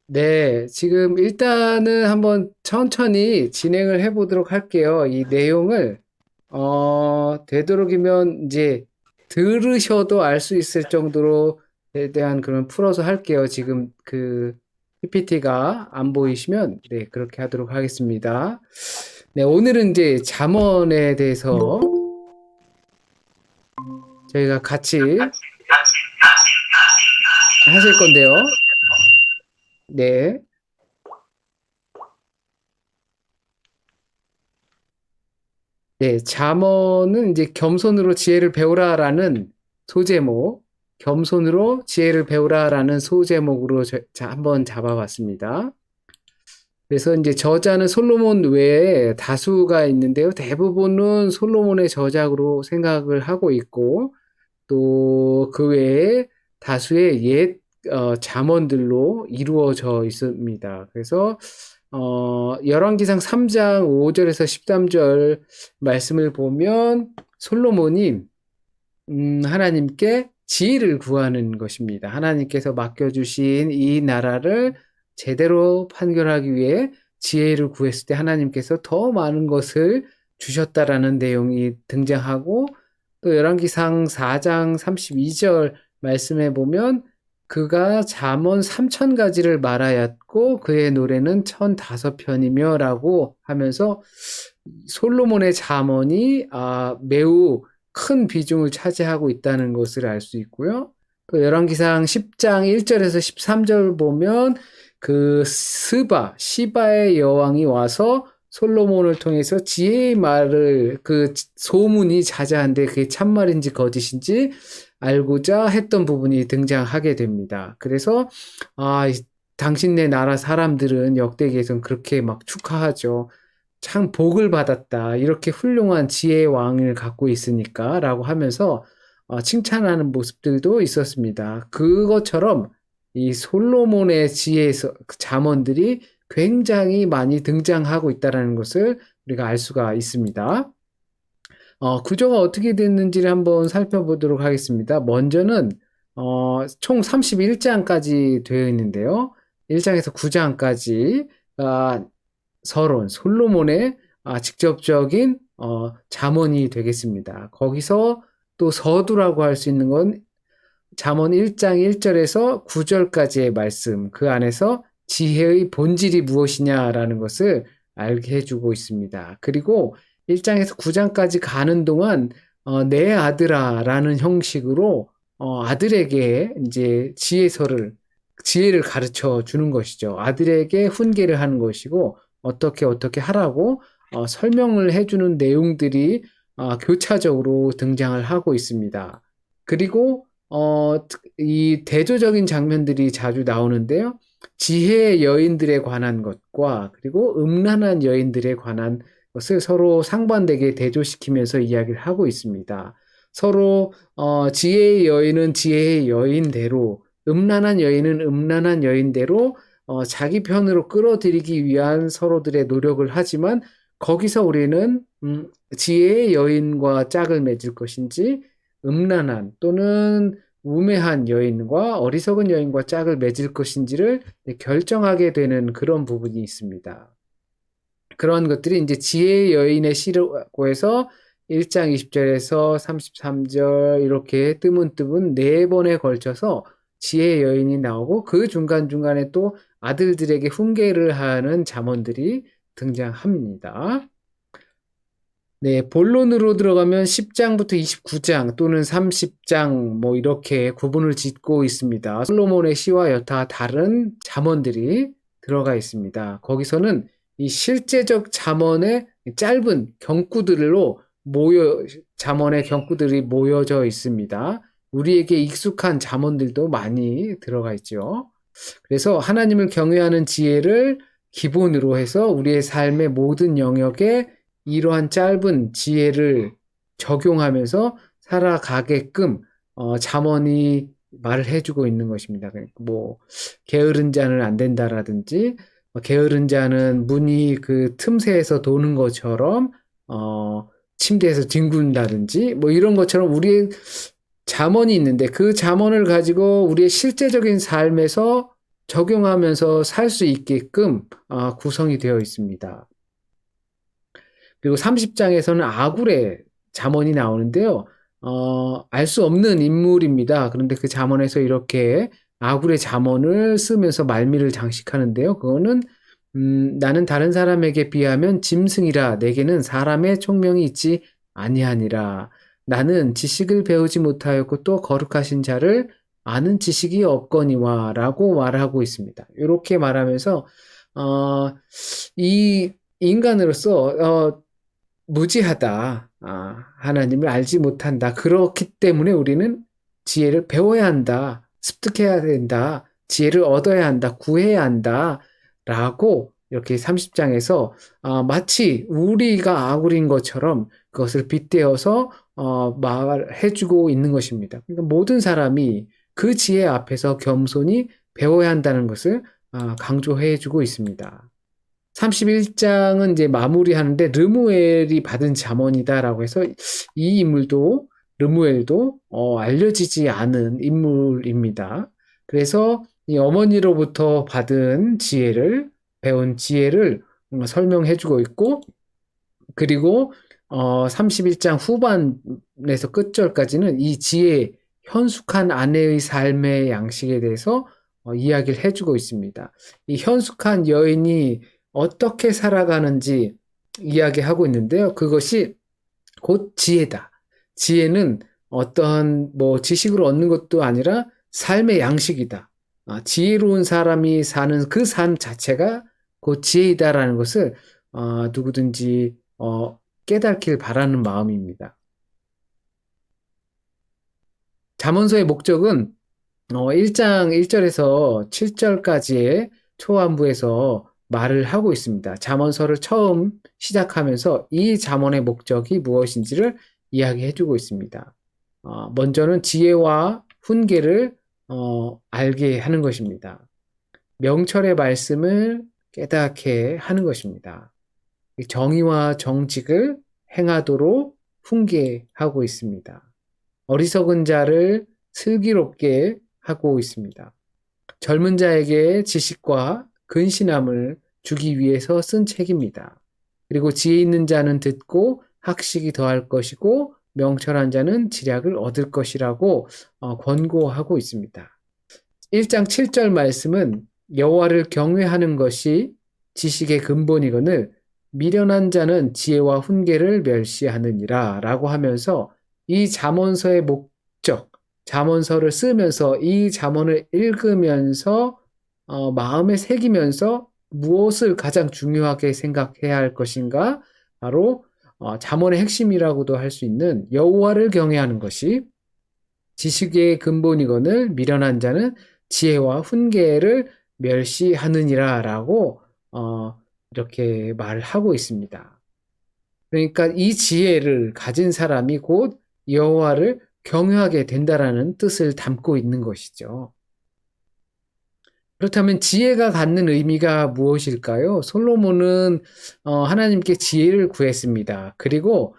네, 지금 일단은 한번 천천히 진행을 해보도록 할게요. 이 내용을, 되도록이면 이제 들으셔도 알 수 있을 정도로 에 대한 그런 풀어서 할게요. 지금 그 PPT가 안 보이시면, 네, 그렇게 하도록 하겠습니다. 네, 오늘은 이제 잠언에 대해서 저희가 같이 하실 건데요. 네. 네, 잠언은 이제 겸손으로 지혜를 배우라라는 소제목, 겸손으로 지혜를 배우라라는 소제목으로 한번 잡아봤습니다. 그래서 이제 저자는 솔로몬 외에 다수가 있는데요. 대부분은 솔로몬의 저작으로 생각을 하고 있고, 또 그 외에 다수의 옛 잠언들로 이루어져 있습니다. 그래서 열왕기상 3장 5절에서 13절 말씀을 보면 솔로몬이 하나님께 지혜를 구하는 것입니다. 하나님께서 맡겨주신 이 나라를 제대로 판결하기 위해 지혜를 구했을 때 하나님께서 더 많은 것을 주셨다라는 내용이 등장하고 또 열왕기상 4장 32절 말씀에 보면 그가 잠언 3천 가지를 말하였고 그의 노래는 1005편이며 라고 하면서 솔로몬의 잠언이 매우 큰 비중을 차지하고 있다는 것을 알 수 있고요. 또 열왕기상 10장 1절에서 13절 보면 그 시바의 여왕이 와서 솔로몬을 통해서 지혜의 말을 그 소문이 자자한데 그게 참말인지 거짓인지 알고자 했던 부분이 등장하게 됩니다. 그래서 당신네 나라 사람들은 역대기에서는 그렇게 막 축하하죠. 참 복을 받았다. 이렇게 훌륭한 지혜의 왕을 갖고 있으니까 라고 하면서 칭찬하는 모습들도 있었습니다. 그것처럼 이 솔로몬의 지혜에서 그 잠언들이 굉장히 많이 등장하고 있다는 것을 우리가 알 수가 있습니다. 구조가 어떻게 됐는지를 한번 살펴보도록 하겠습니다. 먼저는 총 31장까지 되어 있는데요. 1장에서 9장까지 서론, 솔로몬의 직접적인 잠언이 되겠습니다. 거기서 또 서두라고 할 수 있는 건 잠언 1장 1절에서 9절까지의 말씀, 그 안에서 지혜의 본질이 무엇이냐라는 것을 알게 해주고 있습니다. 그리고 1장에서 9장까지 가는 동안 내 아들아라는 형식으로 아들에게 이제 지혜를 가르쳐 주는 것이죠. 아들에게 훈계를 하는 것이고 어떻게 하라고 설명을 해주는 내용들이 교차적으로 등장을 하고 있습니다. 그리고 이 대조적인 장면들이 자주 나오는데요. 지혜의 여인들에 관한 것과 그리고 음란한 여인들에 관한 것을 서로 상반되게 대조시키면서 이야기를 하고 있습니다. 서로 지혜의 여인은 지혜의 여인대로 음란한 여인은 음란한 여인대로 자기 편으로 끌어들이기 위한 서로들의 노력을 하지만 거기서 우리는 지혜의 여인과 짝을 맺을 것인지 음란한 또는 우매한 여인과 어리석은 여인과 짝을 맺을 것인지를 결정하게 되는 그런 부분이 있습니다. 그런 것들이 이제 지혜의 여인의 시라고 해서 1장 20절에서 33절 이렇게 뜨문뜨문 네 번에 걸쳐서 지혜의 여인이 나오고 그 중간중간에 또 아들들에게 훈계를 하는 잠언들이 등장합니다. 네, 본론으로 들어가면 10장부터 29장 또는 30장 뭐 이렇게 구분을 짓고 있습니다. 솔로몬의 시와 여타 다른 잠언들이 들어가 있습니다. 거기서는 이 실제적 잠언의 짧은 경구들로 잠언의 경구들이 모여져 있습니다. 우리에게 익숙한 잠언들도 많이 들어가 있죠. 그래서 하나님을 경외하는 지혜를 기본으로 해서 우리의 삶의 모든 영역에 이러한 짧은 지혜를 적용하면서 살아가게끔 잠언이 말을 해주고 있는 것입니다. 뭐 게으른 자는 안 된다라든지 게으른 자는 문이 그 틈새에서 도는 것처럼 침대에서 뒹군다든지 뭐 이런 것처럼 우리의 잠언이 있는데 그 잠언을 가지고 우리의 실제적인 삶에서 적용하면서 살 수 있게끔 구성이 되어 있습니다. 그리고 30장에서는 아굴의 잠언이 나오는데요. 알 수 없는 인물입니다. 그런데 그 잠언에서 이렇게 아굴의 잠언을 쓰면서 말미를 장식하는데요. 그거는 나는 다른 사람에게 비하면 짐승이라 내게는 사람의 총명이 있지 아니하니라. 나는 지식을 배우지 못하였고 또 거룩하신 자를 아는 지식이 없거니와 라고 말하고 있습니다. 이렇게 말하면서 어, 이 인간으로서 무지하다. 하나님을 알지 못한다. 그렇기 때문에 우리는 지혜를 배워야 한다. 습득해야 된다. 지혜를 얻어야 한다. 구해야 한다. 라고 이렇게 30장에서 마치 우리가 아굴인 것처럼 그것을 빗대어서 말해주고 있는 것입니다. 그러니까 모든 사람이 그 지혜 앞에서 겸손히 배워야 한다는 것을 강조해주고 있습니다. 31장은 이제 마무리하는데 르무엘이 받은 잠언이다라고 해서 이 인물도 르무엘도 알려지지 않은 인물입니다. 그래서 이 어머니로부터 받은 지혜를 배운 지혜를 설명해주고 있고 그리고 31장 후반에서 끝절까지는 이 지혜 현숙한 아내의 삶의 양식에 대해서 이야기를 해주고 있습니다. 이 현숙한 여인이 어떻게 살아가는지 이야기하고 있는데요. 그것이 곧 지혜다. 지혜는 어떤 뭐 지식을 얻는 것도 아니라 삶의 양식이다. 지혜로운 사람이 사는 그 삶 자체가 곧 지혜이다라는 것을 누구든지 깨닫길 바라는 마음입니다. 잠언서의 목적은 1장 1절에서 7절까지의 초안부에서 말을 하고 있습니다. 잠언서를 처음 시작하면서 이 잠언의 목적이 무엇인지를 이야기해주고 있습니다. 먼저는 지혜와 훈계를 알게 하는 것입니다. 명철의 말씀을 깨닫게 하는 것입니다. 정의와 정직을 행하도록 훈계하고 있습니다. 어리석은 자를 슬기롭게 하고 있습니다. 젊은 자에게 지식과 근신함을 주기 위해서 쓴 책입니다. 그리고 지혜 있는 자는 듣고 학식이 더할 것이고 명철한 자는 지략을 얻을 것이라고 권고하고 있습니다. 1장 7절 말씀은 여호와를 경외하는 것이 지식의 근본이거늘 미련한 자는 지혜와 훈계를 멸시하느니라 라고 하면서 이 잠언서의 목적, 잠언서를 쓰면서 이 잠언을 읽으면서 마음에 새기면서 무엇을 가장 중요하게 생각해야 할 것인가? 바로 잠언의 핵심이라고도 할 수 있는 여호와를 경외하는 것이 지식의 근본이거늘 미련한 자는 지혜와 훈계를 멸시하느니라 라고 이렇게 말을 하고 있습니다. 그러니까 이 지혜를 가진 사람이 곧 여호와를 경외하게 된다라는 뜻을 담고 있는 것이죠. 그렇다면 지혜가 갖는 의미가 무엇일까요? 솔로몬은 하나님께 지혜를 구했습니다. 그리고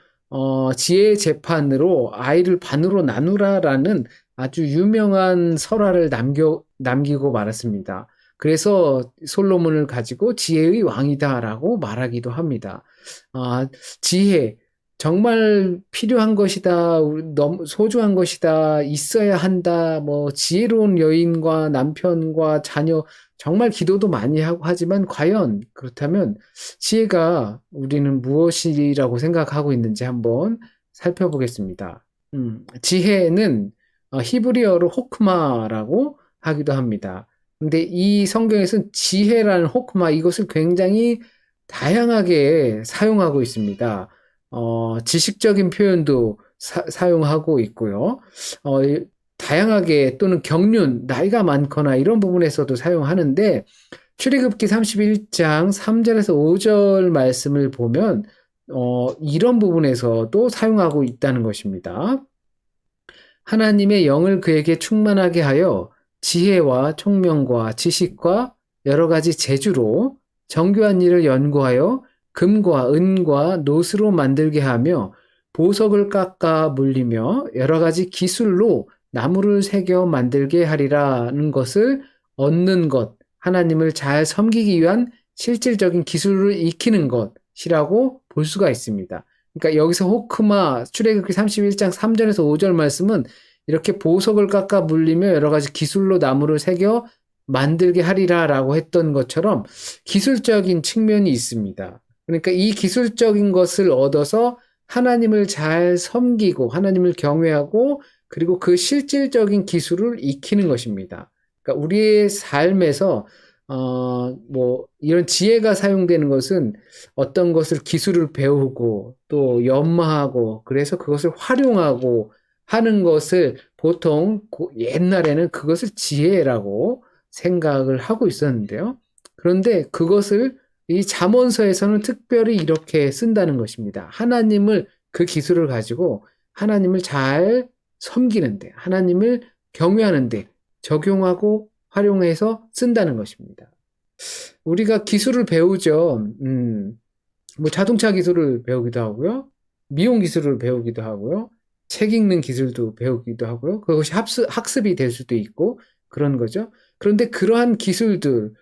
지혜의 재판으로 아이를 반으로 나누라라는 아주 유명한 설화를 남기고 말았습니다. 그래서 솔로몬을 가지고 지혜의 왕이다라고 말하기도 합니다. 지혜 정말 필요한 것이다, 너무 소중한 것이다, 있어야 한다, 뭐, 지혜로운 여인과 남편과 자녀, 정말 기도도 많이 하고 하지만, 과연, 그렇다면, 지혜가 우리는 무엇이라고 생각하고 있는지 한번 살펴보겠습니다. 지혜는 히브리어로 호크마라고 하기도 합니다. 근데 이 성경에서는 지혜라는 호크마, 이것을 굉장히 다양하게 사용하고 있습니다. 지식적인 표현도 사용하고 있고요. 다양하게 또는 경륜, 나이가 많거나 이런 부분에서도 사용하는데 출애굽기 31장 3절에서 5절 말씀을 보면 이런 부분에서도 사용하고 있다는 것입니다. 하나님의 영을 그에게 충만하게 하여 지혜와 총명과 지식과 여러 가지 재주로 정교한 일을 연구하여 금과 은과 노스로 만들게 하며 보석을 깎아 물리며 여러 가지 기술로 나무를 새겨 만들게 하리라는 것을 얻는 것, 하나님을 잘 섬기기 위한 실질적인 기술을 익히는 것이라고 볼 수가 있습니다. 그러니까 여기서 호크마 출애굽기 31장 3절에서 5절 말씀은 이렇게 보석을 깎아 물리며 여러 가지 기술로 나무를 새겨 만들게 하리라라고 했던 것처럼 기술적인 측면이 있습니다. 그러니까 이 기술적인 것을 얻어서 하나님을 잘 섬기고 하나님을 경외하고 그리고 그 실질적인 기술을 익히는 것입니다. 그러니까 우리의 삶에서 이런 지혜가 사용되는 것은 어떤 것을 기술을 배우고 또 연마하고 그래서 그것을 활용하고 하는 것을 보통 옛날에는 그것을 지혜라고 생각을 하고 있었는데요. 그런데 그것을 이 잠언서에서는 특별히 이렇게 쓴다는 것입니다. 하나님을 그 기술을 가지고 하나님을 잘 섬기는데 하나님을 경외하는데 적용하고 활용해서 쓴다는 것입니다. 우리가 기술을 배우죠. 자동차 기술을 배우기도 하고요. 미용 기술을 배우기도 하고요. 책 읽는 기술도 배우기도 하고요. 그것이 학습이 될 수도 있고 그런 거죠. 그런데 그러한 기술들,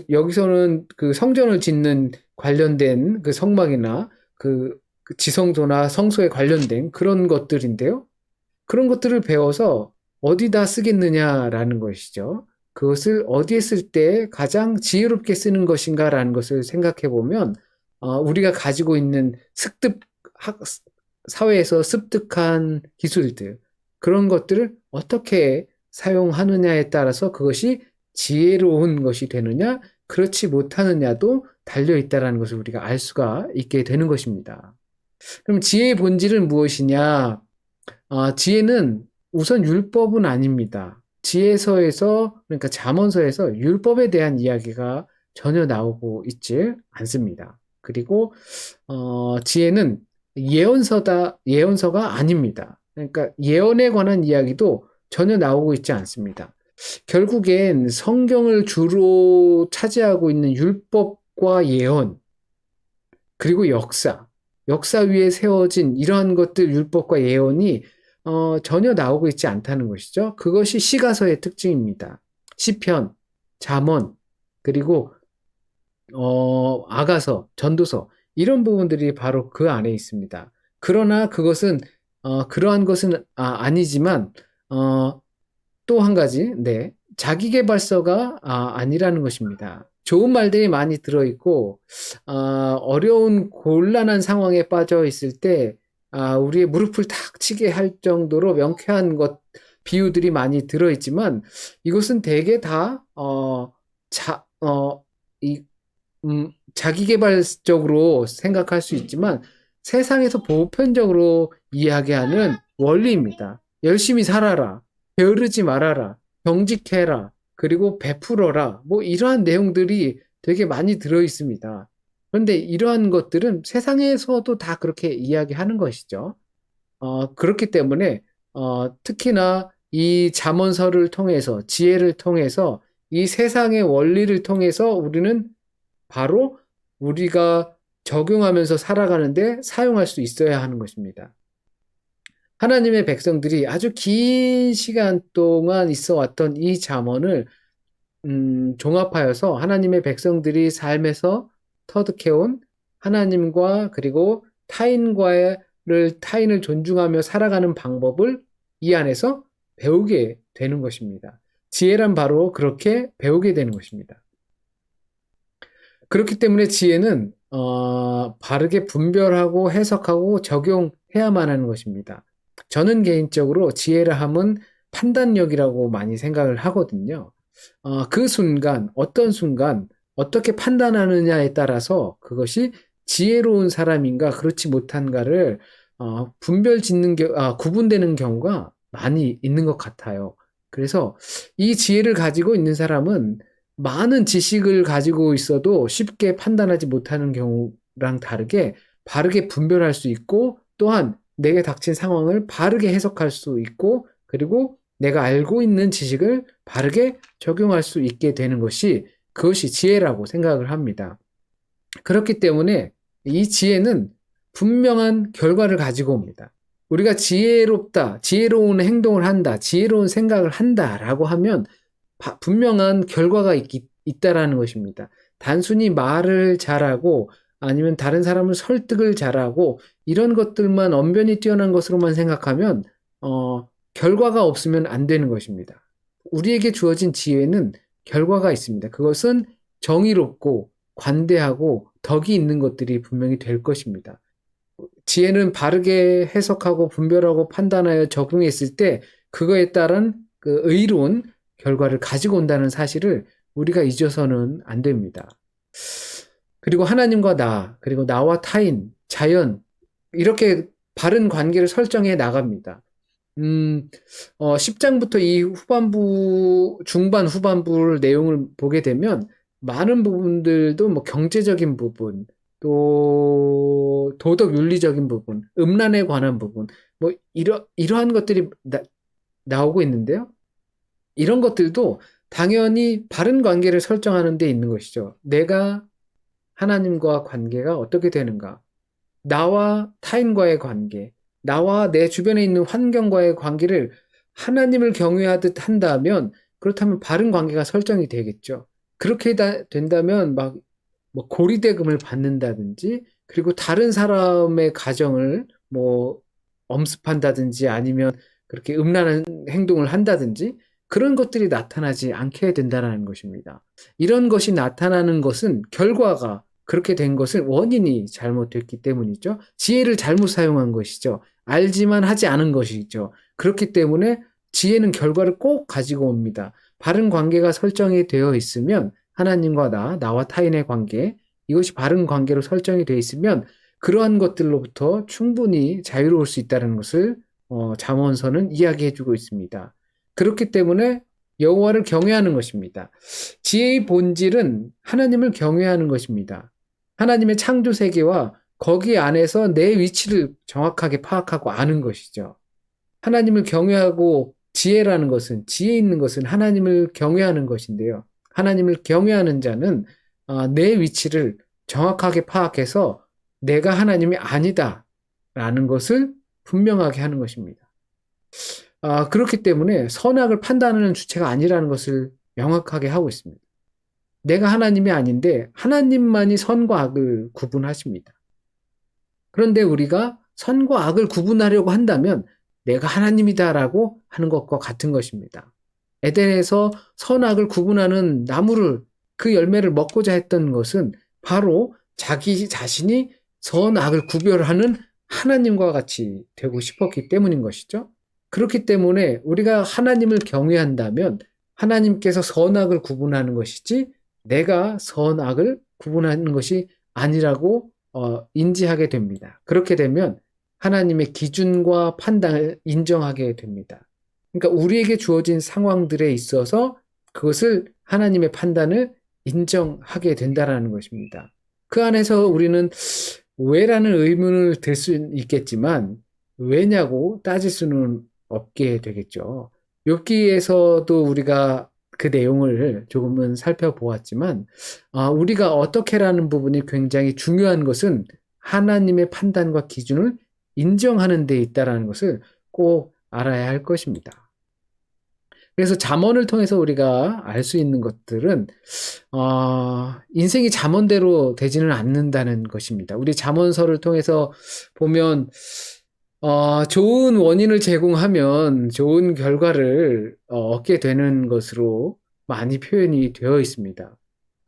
여기서는 그 성전을 짓는 관련된 그 성막이나 그 지성소나 성소에 관련된 그런 것들인데요. 그런 것들을 배워서 어디다 쓰겠느냐라는 것이죠. 그것을 어디에 쓸 때 가장 지혜롭게 쓰는 것인가라는 것을 생각해 보면, 우리가 가지고 있는 사회에서 습득한 기술들, 그런 것들을 어떻게 사용하느냐에 따라서 그것이 지혜로운 것이 되느냐, 그렇지 못하느냐도 달려있다는 것을 우리가 알 수가 있게 되는 것입니다. 그럼 지혜의 본질은 무엇이냐? 지혜는 우선 율법은 아닙니다. 그러니까 잠언서에서 율법에 대한 이야기가 전혀 나오고 있지 않습니다. 그리고, 지혜는 예언서가 아닙니다. 그러니까 예언에 관한 이야기도 전혀 나오고 있지 않습니다. 결국엔 성경을 주로 차지하고 있는 율법과 예언, 그리고 역사 위에 세워진 이러한 것들, 율법과 예언이 전혀 나오고 있지 않다는 것이죠. 그것이 시가서의 특징입니다. 시편, 잠언, 그리고 아가서, 전도서 이런 부분들이 바로 그 안에 있습니다. 그러나 그것은 그러한 것은 아니지만 또 한 가지, 자기계발서가 아니라는 것입니다. 좋은 말들이 많이 들어있고 어려운 곤란한 상황에 빠져 있을 때 우리의 무릎을 탁 치게 할 정도로 명쾌한 비유들이 많이 들어있지만 이것은 대개 다 자기계발적으로 생각할 수 있지만 세상에서 보편적으로 이야기하는 원리입니다. 열심히 살아라, 게으르지 말아라, 경직해라, 그리고 베풀어라, 이러한 내용들이 되게 많이 들어있습니다. 그런데 이러한 것들은 세상에서도 다 그렇게 이야기하는 것이죠. 그렇기 때문에 특히나 이 잠언서를 통해서 지혜를 통해서 이 세상의 원리를 통해서 우리는 바로 우리가 적용하면서 살아가는데 사용할 수 있어야 하는 것입니다. 하나님의 백성들이 아주 긴 시간 동안 있어 왔던 이 잠언을 종합하여서 하나님의 백성들이 삶에서 터득해온 하나님과 그리고 타인을 존중하며 살아가는 방법을 이 안에서 배우게 되는 것입니다. 지혜란 바로 그렇게 배우게 되는 것입니다. 그렇기 때문에 지혜는 바르게 분별하고 해석하고 적용해야만 하는 것입니다. 저는 개인적으로 지혜라 함은 판단력이라고 많이 생각을 하거든요. 그 순간, 어떤 순간, 어떻게 판단하느냐에 따라서 그것이 지혜로운 사람인가, 그렇지 못한가를 구분되는 경우가 많이 있는 것 같아요. 그래서 이 지혜를 가지고 있는 사람은 많은 지식을 가지고 있어도 쉽게 판단하지 못하는 경우랑 다르게 바르게 분별할 수 있고 또한 내게 닥친 상황을 바르게 해석할 수 있고 그리고 내가 알고 있는 지식을 바르게 적용할 수 있게 되는 그것이 지혜라고 생각을 합니다. 그렇기 때문에 이 지혜는 분명한 결과를 가지고 옵니다. 우리가 지혜로운 행동을 한다, 지혜로운 생각을 한다라고 하면 분명한 결과가 있다라는 것입니다. 단순히 말을 잘하고 아니면 다른 사람을 설득을 잘하고 이런 것들만 언변이 뛰어난 것으로만 생각하면 결과가 없으면 안 되는 것입니다. 우리에게 주어진 지혜는 결과가 있습니다. 그것은 정의롭고 관대하고 덕이 있는 것들이 분명히 될 것입니다. 지혜는 바르게 해석하고 분별하고 판단하여 적용했을 때 그거에 따른 그 의로운 결과를 가지고 온다는 사실을 우리가 잊어서는 안 됩니다. 그리고 하나님과 나, 그리고 나와 타인, 자연 이렇게 바른 관계를 설정해 나갑니다. 10장부터 이 후반부, 중반 후반부 내용을 보게 되면 많은 부분들도 뭐 경제적인 부분, 또 도덕 윤리적인 부분, 음란에 관한 부분, 뭐 이러한 것들이 나오고 있는데요. 이런 것들도 당연히 바른 관계를 설정하는 데 있는 것이죠. 내가 하나님과 관계가 어떻게 되는가? 나와 타인과의 관계, 나와 내 주변에 있는 환경과의 관계를 하나님을 경외하듯 한다면 그렇다면 바른 관계가 설정이 되겠죠. 그렇게 된다면 막 뭐 고리대금을 받는다든지 그리고 다른 사람의 가정을 뭐 엄습한다든지 아니면 그렇게 음란한 행동을 한다든지 그런 것들이 나타나지 않게 된다는 것입니다. 이런 것이 나타나는 것은 결과가 그렇게 된 것은 원인이 잘못됐기 때문이죠. 지혜를 잘못 사용한 것이죠. 알지만 하지 않은 것이죠. 그렇기 때문에 지혜는 결과를 꼭 가지고 옵니다. 바른 관계가 설정이 되어 있으면 하나님과 나와 타인의 관계, 이것이 바른 관계로 설정이 되어 있으면 그러한 것들로부터 충분히 자유로울 수 있다는 것을 잠언서는 이야기해주고 있습니다. 그렇기 때문에 여호와를 경외하는 것입니다. 지혜의 본질은 하나님을 경외하는 것입니다. 하나님의 창조 세계와 거기 안에서 내 위치를 정확하게 파악하고 아는 것이죠. 하나님을 경외하고 지혜라는 것은, 지혜 있는 것은 하나님을 경외하는 것인데요. 하나님을 경외하는 자는 내 위치를 정확하게 파악해서 내가 하나님이 아니다 라는 것을 분명하게 하는 것입니다. 그렇기 때문에 선악을 판단하는 주체가 아니라는 것을 명확하게 하고 있습니다. 내가 하나님이 아닌데 하나님만이 선과 악을 구분하십니다. 그런데 우리가 선과 악을 구분하려고 한다면 내가 하나님이다라고 하는 것과 같은 것입니다. 에덴에서 선악을 구분하는 나무를 그 열매를 먹고자 했던 것은 바로 자기 자신이 선악을 구별하는 하나님과 같이 되고 싶었기 때문인 것이죠. 그렇기 때문에 우리가 하나님을 경외한다면 하나님께서 선악을 구분하는 것이지 내가 선악을 구분하는 것이 아니라고 인지하게 됩니다. 그렇게 되면 하나님의 기준과 판단을 인정하게 됩니다. 그러니까 우리에게 주어진 상황들에 있어서 그것을 하나님의 판단을 인정하게 된다는 것입니다. 그 안에서 우리는 왜라는 의문을 들 수 있겠지만 왜냐고 따질 수는 없게 되겠죠. 욥기에서도 우리가 그 내용을 조금은 살펴보았지만 우리가 어떻게라는 부분이 굉장히 중요한 것은 하나님의 판단과 기준을 인정하는 데 있다는 것을 꼭 알아야 할 것입니다. 그래서 잠언을 통해서 우리가 알 수 있는 것들은 인생이 잠언대로 되지는 않는다는 것입니다. 우리 잠언서를 통해서 보면 좋은 원인을 제공하면 좋은 결과를 얻게 되는 것으로 많이 표현이 되어 있습니다.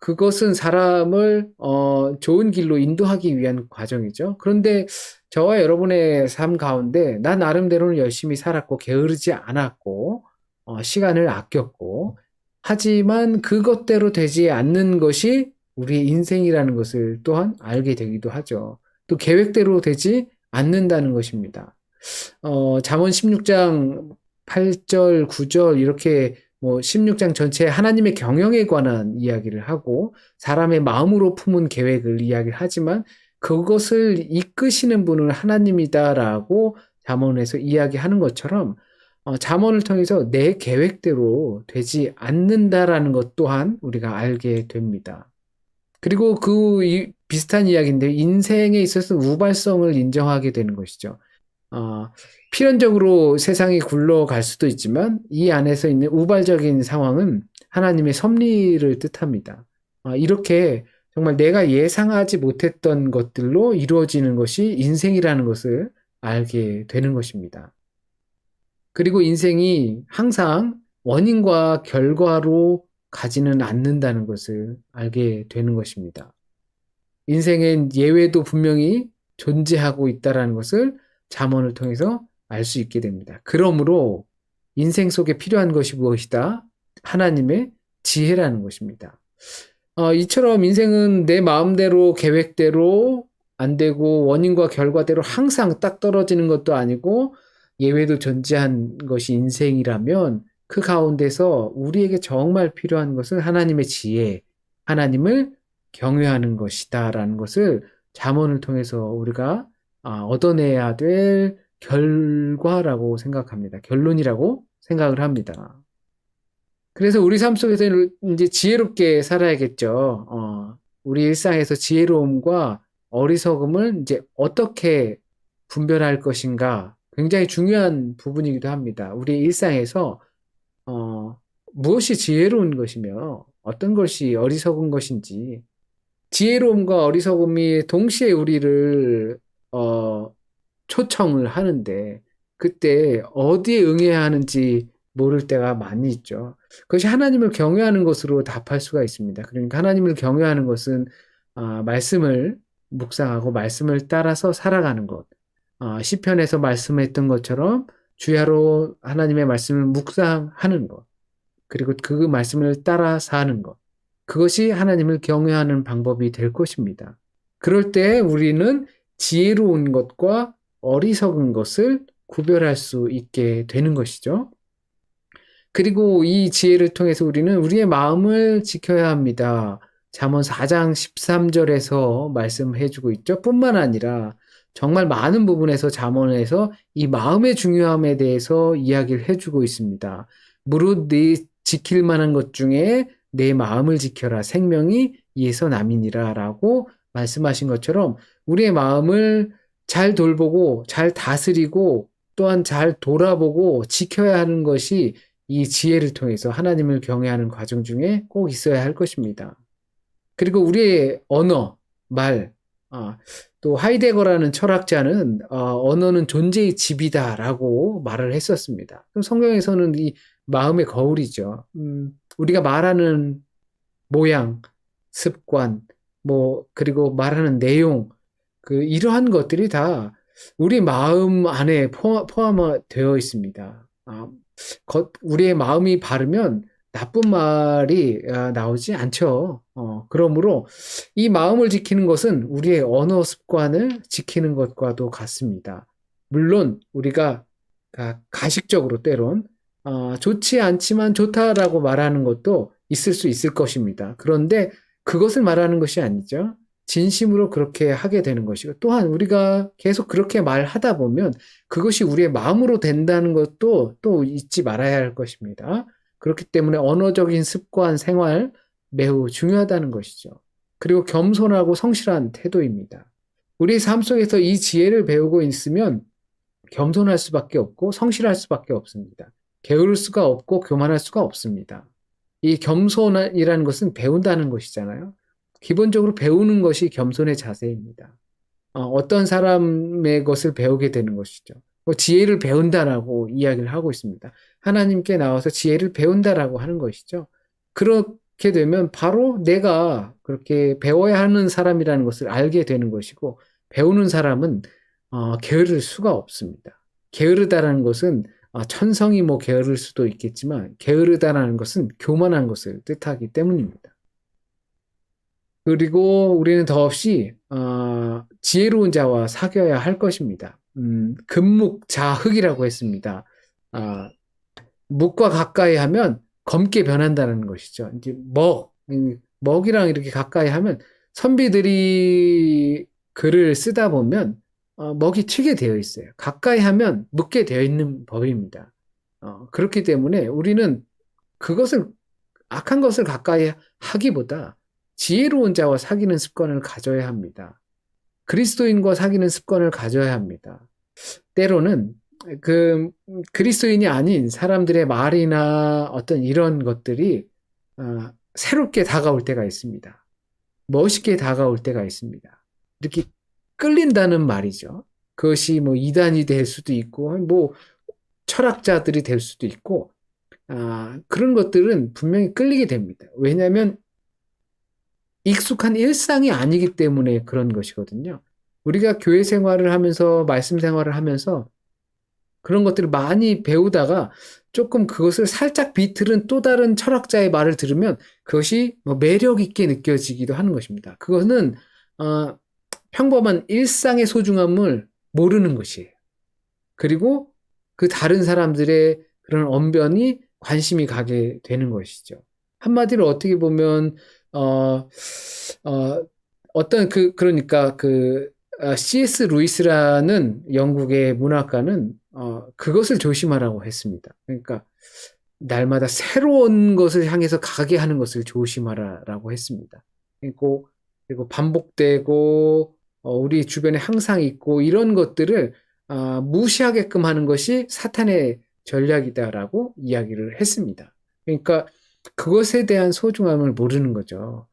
그것은 사람을 좋은 길로 인도하기 위한 과정이죠. 그런데 저와 여러분의 삶 가운데 나 나름대로는 열심히 살았고 게으르지 않았고 시간을 아꼈고 하지만 그것대로 되지 않는 것이 우리의 인생이라는 것을 또한 알게 되기도 하죠. 또 계획대로 되지 않는다는 것입니다. 잠언 16장 8절, 9절 이렇게 16장 전체에 하나님의 경영에 관한 이야기를 하고 사람의 마음으로 품은 계획을 이야기를 하지만 그것을 이끄시는 분은 하나님이다라고 잠언에서 이야기하는 것처럼 잠언을 통해서 내 계획대로 되지 않는다라는 것 또한 우리가 알게 됩니다. 그리고 비슷한 이야기인데 인생에 있어서 우발성을 인정하게 되는 것이죠. 필연적으로 세상이 굴러갈 수도 있지만 이 안에서 있는 우발적인 상황은 하나님의 섭리를 뜻합니다. 이렇게 정말 내가 예상하지 못했던 것들로 이루어지는 것이 인생이라는 것을 알게 되는 것입니다. 그리고 인생이 항상 원인과 결과로 가지는 않는다는 것을 알게 되는 것입니다. 인생엔 예외도 분명히 존재하고 있다는 것을 잠언을 통해서 알 수 있게 됩니다. 그러므로 인생 속에 필요한 것이 무엇이다? 하나님의 지혜라는 것입니다. 이처럼 인생은 내 마음대로 계획대로 안 되고 원인과 결과대로 항상 딱 떨어지는 것도 아니고 예외도 존재한 것이 인생이라면 그 가운데서 우리에게 정말 필요한 것은 하나님의 지혜, 하나님을 경외하는 것이다라는 것을 잠언을 통해서 우리가 얻어내야 될 결과라고 생각합니다. 결론이라고 생각을 합니다. 그래서 우리 삶 속에서 이제 지혜롭게 살아야겠죠. 우리 일상에서 지혜로움과 어리석음을 이제 어떻게 분별할 것인가 굉장히 중요한 부분이기도 합니다. 우리 일상에서 무엇이 지혜로운 것이며 어떤 것이 어리석은 것인지 지혜로움과 어리석음이 동시에 우리를 초청을 하는데 그때 어디에 응해야 하는지 모를 때가 많이 있죠. 그것이 하나님을 경외하는 것으로 답할 수가 있습니다. 그러니까 하나님을 경외하는 것은 말씀을 묵상하고 말씀을 따라서 살아가는 것. 시편에서 말씀했던 것처럼 주야로 하나님의 말씀을 묵상하는 것. 그리고 그 말씀을 따라 사는 것. 그것이 하나님을 경외하는 방법이 될 것입니다. 그럴 때 우리는 지혜로운 것과 어리석은 것을 구별할 수 있게 되는 것이죠. 그리고 이 지혜를 통해서 우리는 우리의 마음을 지켜야 합니다. 잠언 4장 13절에서 말씀해주고 있죠. 뿐만 아니라 정말 많은 부분에서 잠언에서 이 마음의 중요함에 대해서 이야기를 해주고 있습니다. 무릇 네 지킬 만한 것 중에 내 마음을 지켜라. 생명이 이에서 남이니라 라고 말씀하신 것처럼 우리의 마음을 잘 돌보고 잘 다스리고 또한 잘 돌아보고 지켜야 하는 것이 이 지혜를 통해서 하나님을 경외하는 과정 중에 꼭 있어야 할 것입니다. 그리고 우리의 언어, 말, 또 하이데거라는 철학자는 언어는 존재의 집이다라고 말을 했었습니다. 그럼 성경에서는 이 마음의 거울이죠. 우리가 말하는 모양, 습관, 그리고 말하는 내용, 이러한 것들이 다 우리 마음 안에 포함되어 있습니다. 우리의 마음이 바르면 나쁜 말이 나오지 않죠. 그러므로 이 마음을 지키는 것은 우리의 언어 습관을 지키는 것과도 같습니다. 물론 우리가 가식적으로 때론 좋지 않지만 좋다라고 말하는 것도 있을 수 있을 것입니다. 그런데 그것을 말하는 것이 아니죠. 진심으로 그렇게 하게 되는 것이고 또한 우리가 계속 그렇게 말하다 보면 그것이 우리의 마음으로 된다는 것도 또 잊지 말아야 할 것입니다. 그렇기 때문에 언어적인 습관, 생활 매우 중요하다는 것이죠. 그리고 겸손하고 성실한 태도입니다. 우리 삶 속에서 이 지혜를 배우고 있으면 겸손할 수밖에 없고 성실할 수밖에 없습니다. 게으를 수가 없고 교만할 수가 없습니다. 이 겸손이라는 것은 배운다는 것이잖아요. 기본적으로 배우는 것이 겸손의 자세입니다. 어떤 사람의 것을 배우게 되는 것이죠. 지혜를 배운다라고 이야기를 하고 있습니다. 하나님께 나와서 지혜를 배운다라고 하는 것이죠. 그렇게 되면 바로 내가 그렇게 배워야 하는 사람이라는 것을 알게 되는 것이고 배우는 사람은 게으를 수가 없습니다. 게으르다라는 것은 천성이 게으를 수도 있겠지만 게으르다라는 것은 교만한 것을 뜻하기 때문입니다. 그리고 우리는 더없이 지혜로운 자와 사귀어야 할 것입니다. 금묵자흑이라고 했습니다. 묵과 가까이 하면 검게 변한다는 것이죠. 이제 먹이랑 이렇게 가까이 하면 선비들이 글을 쓰다 보면 먹이 튀게 되어 있어요. 가까이 하면 묵게 되어 있는 법입니다. 그렇기 때문에 우리는 악한 것을 가까이 하기보다 지혜로운 자와 사귀는 습관을 가져야 합니다. 그리스도인과 사귀는 습관을 가져야 합니다. 때로는 그리스도인이 아닌 사람들의 말이나 어떤 이런 것들이 새롭게 다가올 때가 있습니다. 멋있게 다가올 때가 있습니다. 이렇게 끌린다는 말이죠. 그것이 뭐 이단이 될 수도 있고, 뭐 철학자들이 될 수도 있고, 그런 것들은 분명히 끌리게 됩니다. 왜냐하면 익숙한 일상이 아니기 때문에 그런 것이거든요. 우리가 교회 생활을 하면서, 말씀 생활을 하면서 그런 것들을 많이 배우다가 조금 그것을 살짝 비틀은 또 다른 철학자의 말을 들으면 그것이 뭐 매력 있게 느껴지기도 하는 것입니다. 그거는 평범한 일상의 소중함을 모르는 것이에요. 그리고 그 다른 사람들의 그런 언변이 관심이 가게 되는 것이죠. 한마디로 어떻게 보면 어떤 그러니까 C.S. 루이스라는 영국의 문학가는 그것을 조심하라고 했습니다. 그러니까 날마다 새로운 것을 향해서 가게 하는 것을 조심하라라고 했습니다. 그리고 반복되고 우리 주변에 항상 있고 이런 것들을 무시하게끔 하는 것이 사탄의 전략이다라고 이야기를 했습니다. 그러니까 그것에 대한 소중함을 모르는 거죠.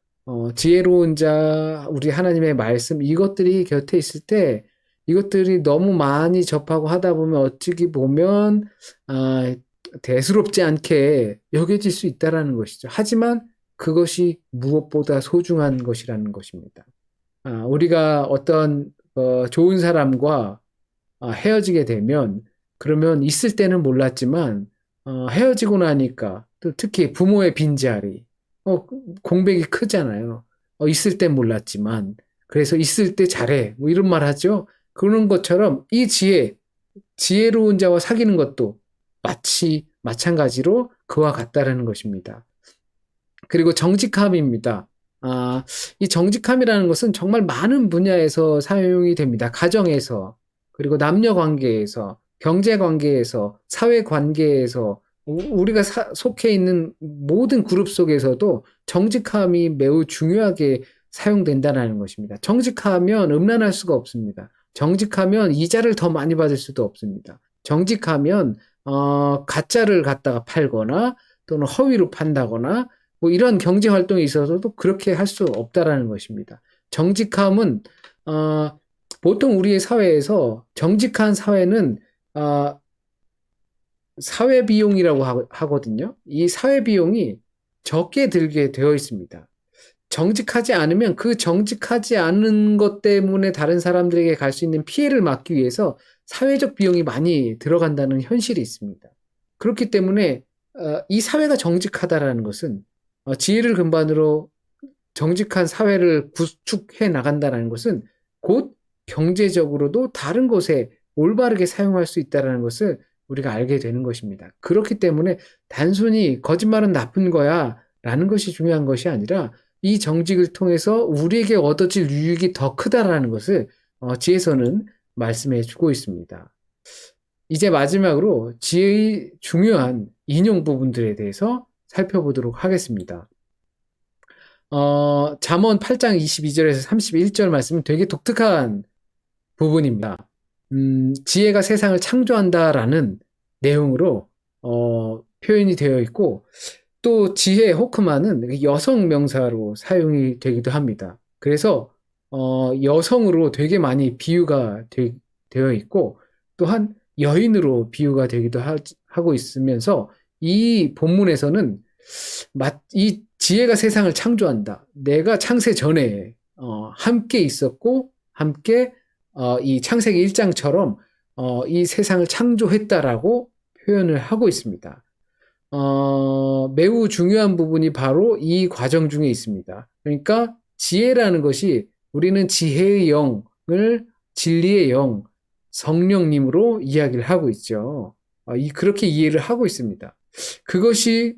지혜로운 자, 우리 하나님의 말씀, 이것들이 곁에 있을 때 이것들이 너무 많이 접하고 하다 보면 어찌 보면 대수롭지 않게 여겨질 수 있다라는 것이죠. 하지만 그것이 무엇보다 소중한 것이라는 것입니다. 우리가 어떤 좋은 사람과 헤어지게 되면 그러면 있을 때는 몰랐지만 헤어지고 나니까 또 특히 부모의 빈자리 공백이 크잖아요. 있을 땐 몰랐지만 그래서 있을 때 잘해 뭐 이런 말 하죠. 그런 것처럼 이 지혜로운 자와 사귀는 것도 마찬가지로 그와 같다라는 것입니다. 그리고 정직함입니다. 이 정직함이라는 것은 정말 많은 분야에서 사용이 됩니다. 가정에서, 그리고 남녀 관계에서, 경제 관계에서, 사회 관계에서, 우리가 속해 있는 모든 그룹 속에서도 정직함이 매우 중요하게 사용된다는 것입니다. 정직하면 음란할 수가 없습니다. 정직하면 이자를 더 많이 받을 수도 없습니다. 정직하면 가짜를 갖다가 팔거나 또는 허위로 판다거나 뭐 이런 경제 활동에 있어서도 그렇게 할 수 없다라는 것입니다. 정직함은 보통 우리의 사회에서 정직한 사회는 사회 비용이라고 하거든요. 이 사회 비용이 적게 들게 되어 있습니다. 정직하지 않으면 그 정직하지 않은 것 때문에 다른 사람들에게 갈 수 있는 피해를 막기 위해서 사회적 비용이 많이 들어간다는 현실이 있습니다. 그렇기 때문에 이 사회가 정직하다라는 것은 지혜를 근반으로 정직한 사회를 구축해 나간다는 것은 곧 경제적으로도 다른 곳에 올바르게 사용할 수 있다는 것을 우리가 알게 되는 것입니다. 그렇기 때문에 단순히 거짓말은 나쁜 거야 라는 것이 중요한 것이 아니라 이 정직을 통해서 우리에게 얻어질 유익이 더 크다라는 것을 지혜서는 말씀해 주고 있습니다. 이제 마지막으로 지혜의 중요한 인용 부분들에 대해서 살펴보도록 하겠습니다. 잠언 8장 22절에서 31절 말씀은 되게 독특한 부분입니다. 지혜가 세상을 창조한다라는 내용으로 표현이 되어 있고 또 지혜 호크만은 여성 명사로 사용이 되기도 합니다. 그래서 여성으로 되게 많이 비유가 되어 있고 또한 여인으로 비유가 되기도 하고 있으면서 이 본문에서는 이 지혜가 세상을 창조한다. 내가 창세 전에 함께 있었고 함께 이 창세기 1장처럼 이 세상을 창조했다라고 표현을 하고 있습니다. 매우 중요한 부분이 바로 이 과정 중에 있습니다. 그러니까 지혜라는 것이 우리는 지혜의 영을 진리의 영, 성령님으로 이야기를 하고 있죠. 그렇게 이해를 하고 있습니다. 그것이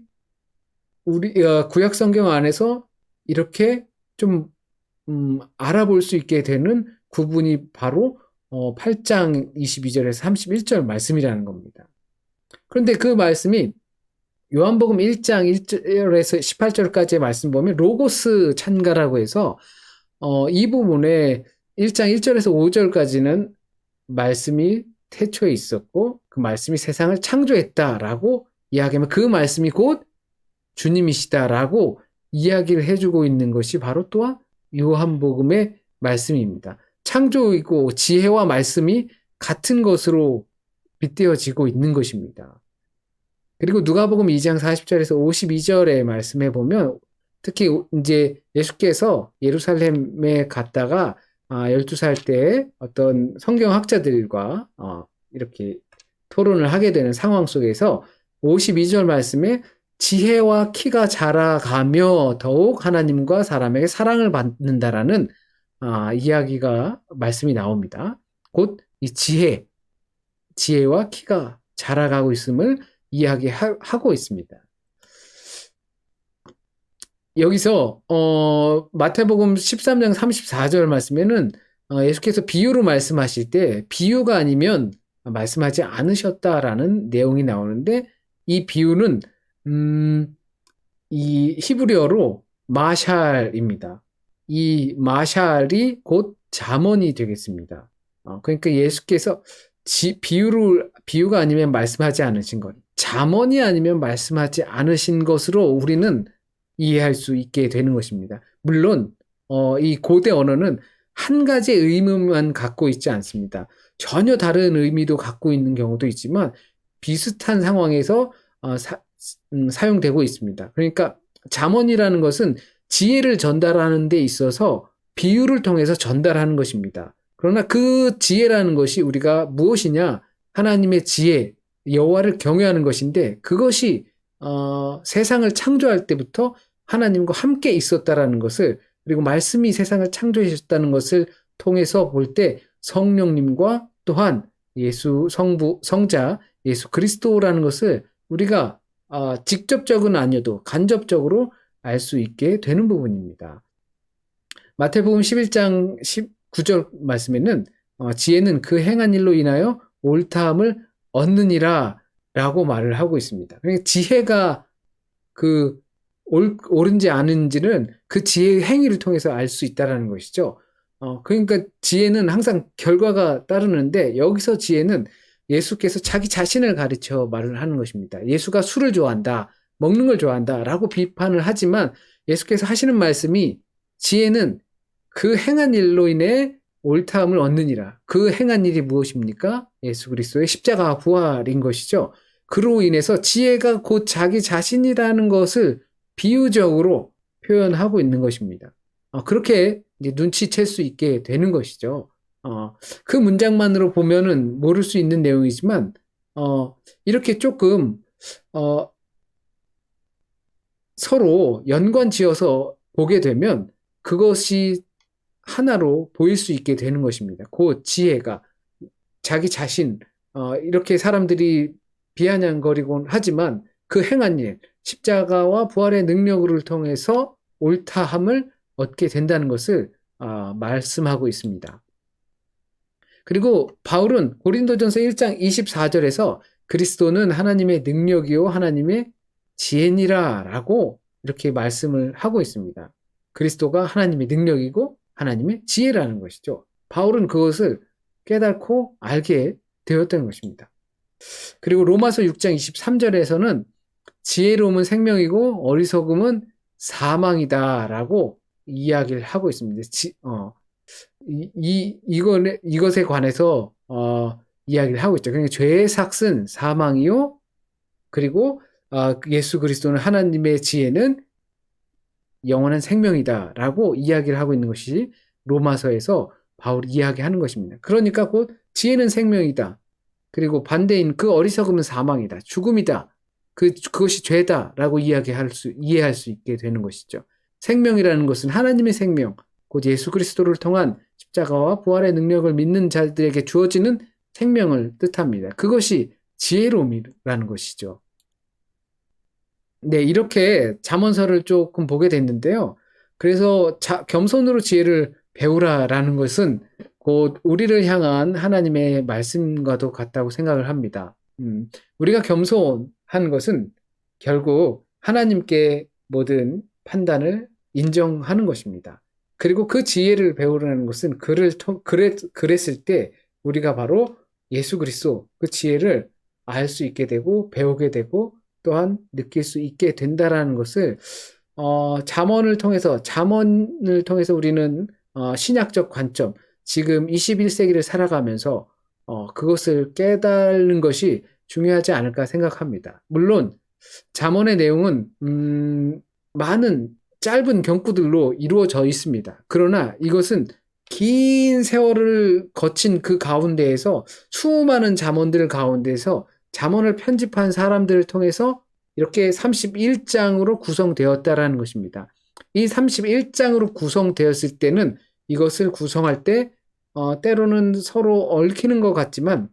우리 구약 성경 안에서 이렇게 좀 알아볼 수 있게 되는 구분이 바로 8장 22절에서 31절 말씀이라는 겁니다. 그런데 그 말씀이 요한복음 1장 1절에서 18절까지의 말씀 보면 로고스 찬가라고 해서 이 부분에 1장 1절에서 5절까지는 말씀이 태초에 있었고 그 말씀이 세상을 창조했다라고 이야기하면 그 말씀이 곧 주님이시다라고 이야기를 해주고 있는 것이 바로 또한 요한복음의 말씀입니다. 창조이고 지혜와 말씀이 같은 것으로 빗대어지고 있는 것입니다. 그리고 누가복음 2장 40절에서 52절에 말씀해 보면 특히 이제 예수께서 예루살렘에 갔다가 12살 때 어떤 성경학자들과 이렇게 토론을 하게 되는 상황 속에서 52절 말씀에 지혜와 키가 자라가며 더욱 하나님과 사람에게 사랑을 받는다라는 이야기가 말씀이 나옵니다. 곧 이 지혜와 키가 자라가고 있음을 이야기하고 있습니다. 여기서 마태복음 13장 34절 말씀에는 예수께서 비유로 말씀하실 때 비유가 아니면 말씀하지 않으셨다라는 내용이 나오는데 이 비유는 이 히브리어로 마샬입니다. 이 마샬이 곧 잠언이 되겠습니다. 그러니까 예수께서 비유가 아니면 말씀하지 않으신 것, 잠언이 아니면 말씀하지 않으신 것으로 우리는 이해할 수 있게 되는 것입니다. 물론 이 고대 언어는 한 가지 의미만 갖고 있지 않습니다. 전혀 다른 의미도 갖고 있는 경우도 있지만 비슷한 상황에서 사용되고 있습니다. 그러니까 잠언이라는 것은 지혜를 전달하는 데 있어서 비유를 통해서 전달하는 것입니다. 그러나 그 지혜라는 것이 우리가 무엇이냐? 하나님의 지혜, 여호와를 경외하는 것인데 그것이 세상을 창조할 때부터 하나님과 함께 있었다라는 것을 그리고 말씀이 세상을 창조하셨다는 것을 통해서 볼 때 성령님과 또한 성자 예수 그리스도라는 것을 우리가 직접적은 아니어도 간접적으로 알 수 있게 되는 부분입니다. 마태복음 11장 19절 말씀에는 지혜는 그 행한 일로 인하여 옳다함을 얻느니라 라고 말을 하고 있습니다. 그러니까 지혜가 옳은지 아닌지는 그 지혜의 행위를 통해서 알 수 있다는 것이죠. 그러니까 지혜는 항상 결과가 따르는데 여기서 지혜는 예수께서 자기 자신을 가르쳐 말을 하는 것입니다. 예수가 술을 좋아한다, 먹는 걸 좋아한다 라고 비판을 하지만 예수께서 하시는 말씀이 지혜는 그 행한 일로 인해 옳다함을 얻느니라. 그 행한 일이 무엇입니까? 예수 그리스도의 십자가 부활인 것이죠. 그로 인해서 지혜가 곧 자기 자신이라는 것을 비유적으로 표현하고 있는 것입니다. 그렇게 이제 눈치챌 수 있게 되는 것이죠. 그 문장만으로 보면은 모를 수 있는 내용이지만, 이렇게 조금, 서로 연관 지어서 보게 되면 그것이 하나로 보일 수 있게 되는 것입니다. 그 지혜가 자기 자신, 이렇게 사람들이 비아냥거리곤 하지만 그 행한 일, 십자가와 부활의 능력을 통해서 옳다함을 얻게 된다는 것을 말씀하고 있습니다. 그리고 바울은 고린도전서 1장 24절에서 그리스도는 하나님의 능력이요 하나님의 지혜니라 라고 이렇게 말씀을 하고 있습니다. 그리스도가 하나님의 능력이고 하나님의 지혜라는 것이죠. 바울은 그것을 깨닫고 알게 되었다는 것입니다. 그리고 로마서 6장 23절에서는 지혜로움은 생명이고 어리석음은 사망이다 라고 이야기를 하고 있습니다. 이것에 관해서 이야기를 하고 있죠. 그러니까 죄의 삭은 사망이요. 그리고 예수 그리스도는 하나님의 지혜는 영원한 생명이다 라고 이야기를 하고 있는 것이 로마서에서 바울이 이야기하는 것입니다. 그러니까 곧 지혜는 생명이다. 그리고 반대인 그 어리석음은 사망이다. 죽음이다. 그것이 죄다 라고 이해할 수 있게 되는 것이죠. 생명이라는 것은 하나님의 생명, 곧 예수 그리스도를 통한 십자가와 부활의 능력을 믿는 자들에게 주어지는 생명을 뜻합니다. 그것이 지혜로움이라는 것이죠. 네, 이렇게 잠언서를 조금 보게 됐는데요. 그래서 겸손으로 지혜를 배우라라는 것은 곧 우리를 향한 하나님의 말씀과도 같다고 생각을 합니다. 우리가 겸손한 것은 결국 하나님께 모든 판단을 인정하는 것입니다. 그리고 그 지혜를 배우라는 것은 그랬을 때 우리가 바로 예수 그리스도 그 지혜를 알 수 있게 되고 배우게 되고 또한 느낄 수 있게 된다라는 것을 잠언을 통해서 우리는 신약적 관점, 지금 21세기를 살아가면서 그것을 깨달는 것이 중요하지 않을까 생각합니다. 물론 잠언의 내용은 많은 짧은 경구들로 이루어져 있습니다. 그러나 이것은 긴 세월을 거친 그 가운데에서 수많은 잠언들 가운데서 잠언을 편집한 사람들을 통해서 이렇게 31장으로 구성되었다라는 것입니다. 이 31장으로 구성되었을 때는 이것을 구성할 때 때로는 서로 얽히는 것 같지만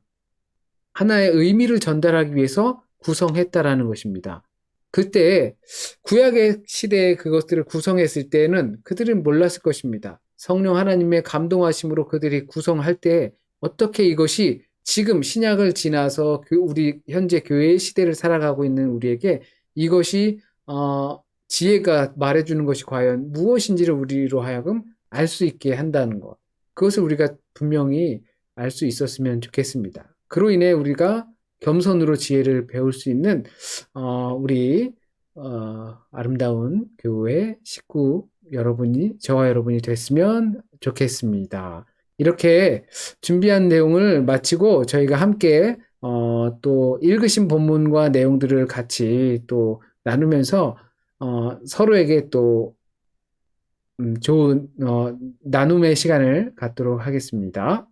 하나의 의미를 전달하기 위해서 구성했다라는 것입니다. 그때 구약의 시대에 그것들을 구성했을 때는 그들은 몰랐을 것입니다. 성령 하나님의 감동하심으로 그들이 구성할 때 어떻게 이것이 지금 신약을 지나서 우리 현재 교회의 시대를 살아가고 있는 우리에게 이것이 지혜가 말해주는 것이 과연 무엇인지를 우리로 하여금 알 수 있게 한다는 것. 그것을 우리가 분명히 알 수 있었으면 좋겠습니다. 그로 인해 우리가 겸손으로 지혜를 배울 수 있는 우리 아름다운 교회 식구 여러분이 저와 여러분이 됐으면 좋겠습니다. 이렇게 준비한 내용을 마치고 저희가 함께 또 읽으신 본문과 내용들을 같이 또 나누면서 서로에게 또 좋은 나눔의 시간을 갖도록 하겠습니다.